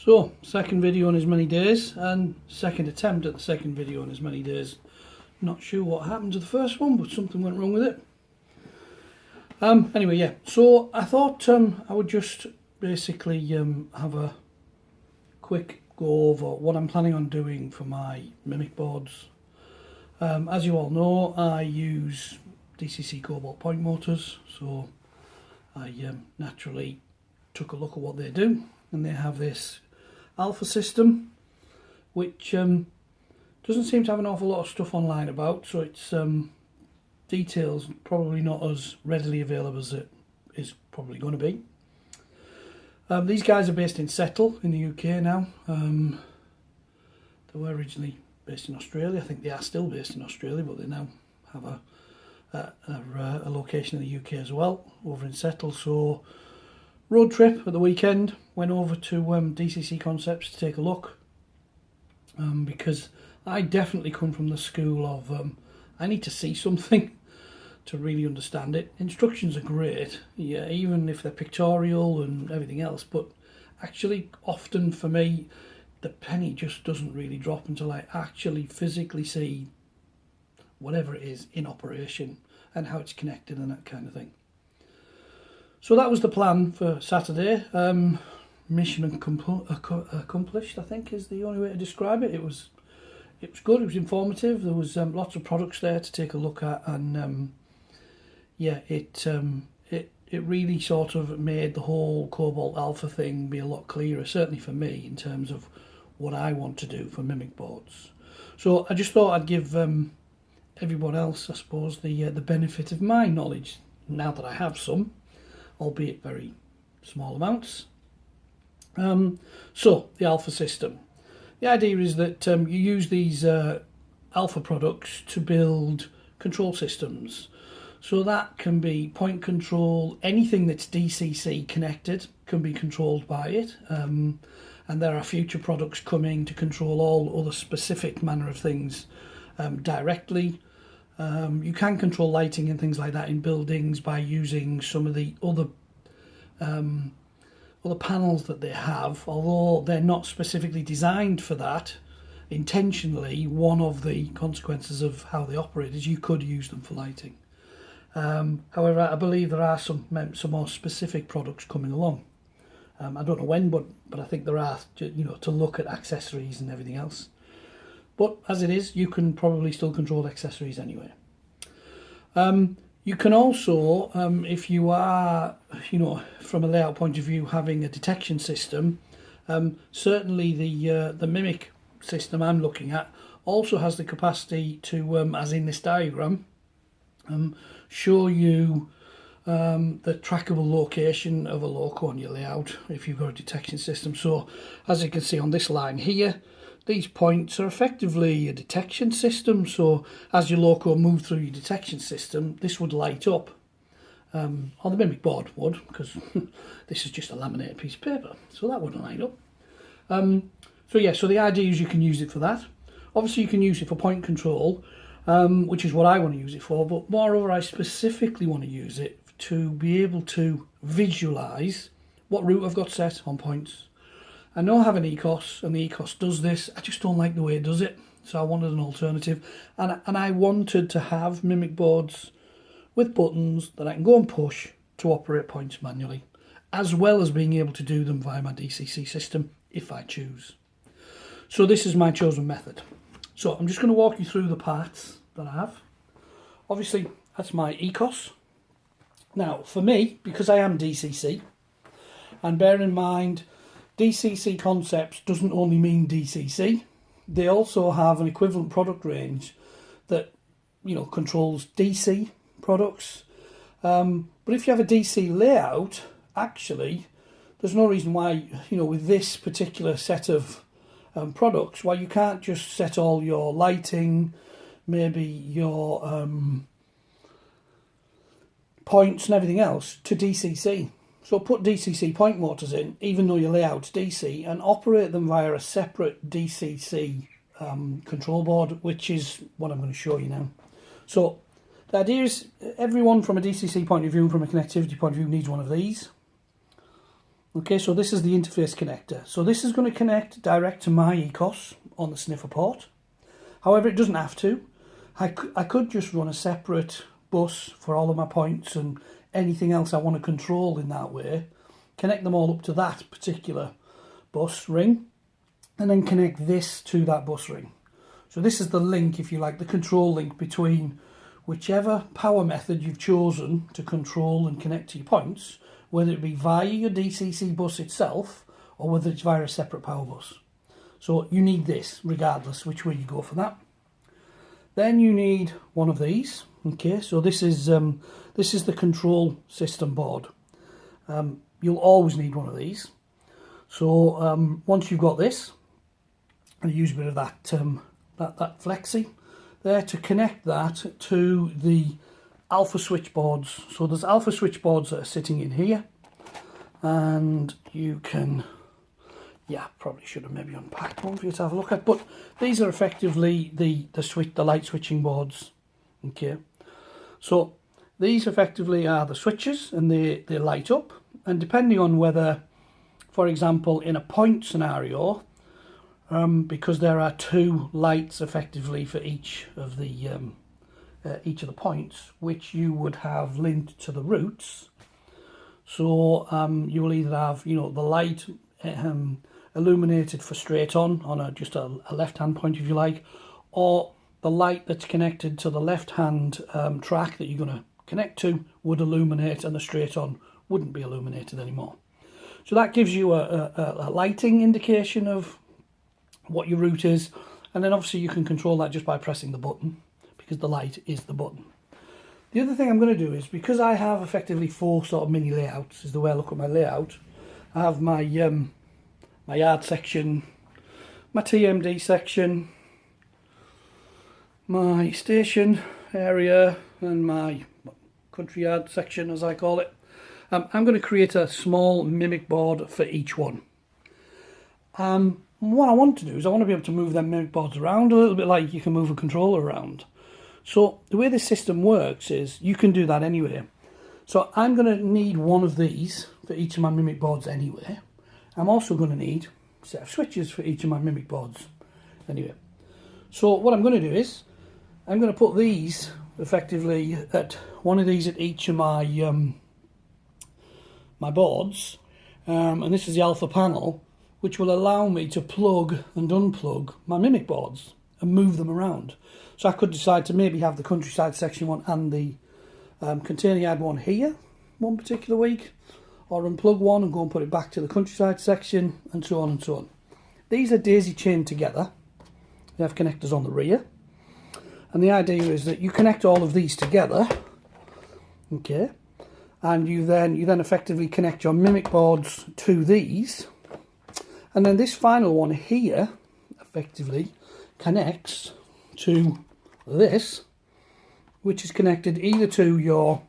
So, second video in as many days, and second attempt at the second video in as many days. Not sure what happened to the first one, but something went wrong with it. Anyway, yeah, so I thought I would just basically have a quick go over what I'm planning on doing for my Mimic boards. As you all know, I use DCC Cobalt point motors, so I naturally took a look at what they do, and they have this Alpha system, which doesn't seem to have an awful lot of stuff online about, so it's details probably not as readily available as it is probably going to be. These guys are based in Settle in the UK now. They were originally based in Australia. I think they are still based in Australia, but they now have a location in the UK as well, over in Settle. So road trip at the weekend, went over to DCC Concepts to take a look, because I definitely come from the school of I need to see something to really understand it. Instructions are great, yeah, even if they're pictorial and everything else, but actually often for me the penny just doesn't really drop until I actually physically see whatever it is in operation and how it's connected and that kind of thing. So that was the plan for Saturday. Mission accomplished, I think, is the only way to describe it. It was good, it was informative, there was lots of products there to take a look at, and yeah, it really sort of made the whole Cobalt Alpha thing be a lot clearer, certainly for me, in terms of what I want to do for Mimic boards. So I just thought I'd give everyone else, I suppose, the benefit of my knowledge, now that I have some, albeit very small amounts. So, the Alpha system. The idea is that you use these Alpha products to build control systems. So that can be point control, anything that's DCC connected can be controlled by it. And there are future products coming to control all other specific manner of things directly. You can control lighting and things like that in buildings by using some of the other panels that they have, although they're not specifically designed for that intentionally. One of the consequences of how they operate is you could use them for lighting. However, I believe there are some more specific products coming along. I don't know when, but I think there are, to look at accessories and everything else. But as it is, you can probably still control accessories anyway. You can also, if you are, from a layout point of view, having a detection system, certainly the Mimic system I'm looking at also has the capacity to, as in this diagram, show you the trackable location of a loco on your layout if you've got a detection system. So as you can see on this line here, these points are effectively a detection system. So as your loco moves through your detection system, this would light up. On the Mimic board would, because this is just a laminated piece of paper, so that wouldn't light up. So yeah, so the idea is you can use it for that. Obviously you can use it for point control, which is what I want to use it for, but moreover I specifically want to use it to be able to visualise what route I've got set on points. I know I have an ECOS, and the ECOS does this. I just don't like the way it does it, so I wanted an alternative. And I wanted to have Mimic boards with buttons that I can go and push to operate points manually, as well as being able to do them via my DCC system if I choose. So this is my chosen method. So I'm just going to walk you through the parts that I have. Obviously, that's my ECOS. Now, for me, because I am DCC, and bear in mind, DCC Concepts doesn't only mean DCC. They also have an equivalent product range that, controls DC products. But if you have a DC layout, actually, there's no reason why, with this particular set of products, why you can't just set all your lighting, maybe your points and everything else to DCC. So put DCC point motors in, even though your layout's DC, and operate them via a separate DCC control board, which is what I'm going to show you now. So the idea is everyone from a DCC point of view, from a connectivity point of view, needs one of these. Okay, so this is the interface connector. So this is going to connect direct to my ECOS on the sniffer port. However, it doesn't have to. I could just run a separate bus for all of my points and anything else I want to control in that way. Connect them all up to that particular bus ring and then connect this to that bus ring. So this is the link, if you like, the control link between whichever power method you've chosen to control and connect to your points, whether it be via your DCC bus itself or whether it's via a separate power bus. So you need this regardless which way you go for that. Then you need one of these. Okay, so this is the control system board. You'll always need one of these. So once you've got this, I use a bit of that that flexi there to connect that to the alpha switchboards. So there's alpha switchboards that are sitting in here, and you can, yeah, probably should have maybe unpacked one for you to have a look at, but these are effectively the light switching boards. Okay, so these effectively are the switches, and they light up, and depending on whether, for example, in a point scenario, because there are two lights effectively for each of the points, which you would have linked to the routes. So you will either have, you know, the light illuminated for straight on just a left-hand point, if you like, or the light that's connected to the left-hand track that you're going to connect to would illuminate, and the straight on wouldn't be illuminated anymore. So that gives you a lighting indication of what your route is, and then obviously you can control that just by pressing the button, because the light is the button. The other thing I'm going to do is, because I have effectively 4 sort of mini layouts, is the way I look at my layout. I have my my yard section, my TMD section, my station area, and my country yard section, as I call it. I'm going to create a small mimic board for each one. What I want to do is I want to be able to move them mimic boards around a little bit like you can move a controller around. So the way this system works is you can do that anyway. So I'm going to need one of these for each of my mimic boards anyway. I'm also going to need a set of switches for each of my mimic boards anyway. So what I'm going to do is I'm going to put these effectively at one of these at each of my my boards, and this is the alpha panel, which will allow me to plug and unplug my mimic boards and move them around. So I could decide to maybe have the countryside section one and the container yard one here one particular week, or unplug one and go and put it back to the countryside section, and so on and so on. These are daisy chained together. They have connectors on the rear, and the idea is that you connect all of these together, okay, and you then effectively connect your mimic boards to these. And then this final one here effectively connects to this, which is connected either to your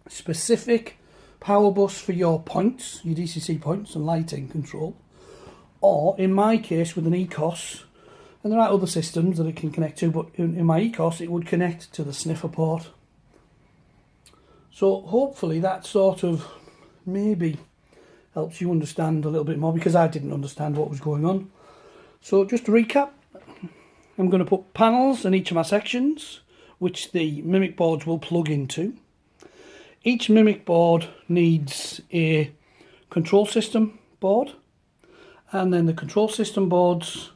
specific power bus for your points, your DCC points and lighting control, or in my case with an ECOS, and there are other systems that it can connect to, but in my ECOS it would connect to the sniffer port. So hopefully that sort of maybe helps you understand a little bit more, because I didn't understand what was going on. So just to recap, I'm going to put panels in each of my sections, which the mimic boards will plug into. Each mimic board needs a control system board, and then the control system boards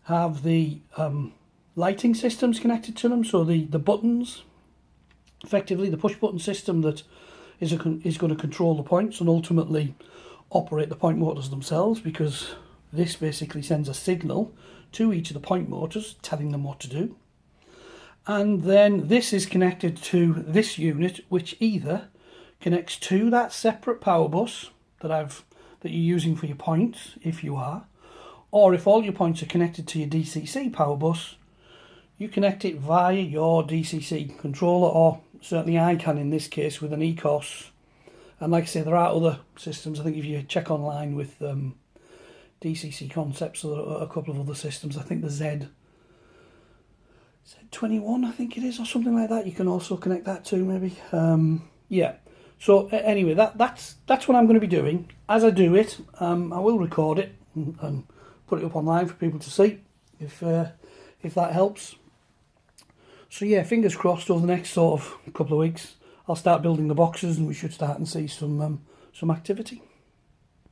have the lighting systems connected to them, so the buttons, effectively the push button system that is going to control the points and ultimately operate the point motors themselves, because this basically sends a signal to each of the point motors telling them what to do. And then this is connected to this unit, which either connects to that separate power bus that you're using for your points, if you are, or if all your points are connected to your DCC power bus, you connect it via your DCC controller, or certainly I can in this case with an ECOS. And like I say, there are other systems. I think if you check online with DCC Concepts or a couple of other systems, I think the Z21 I think it is, or something like that, you can also connect that to maybe. Yeah, So anyway, that's what I'm going to be doing. As I do it, I will record it and put it up online for people to see, if that helps. So yeah, fingers crossed over the next sort of couple of weeks, I'll start building the boxes and we should start and see some activity.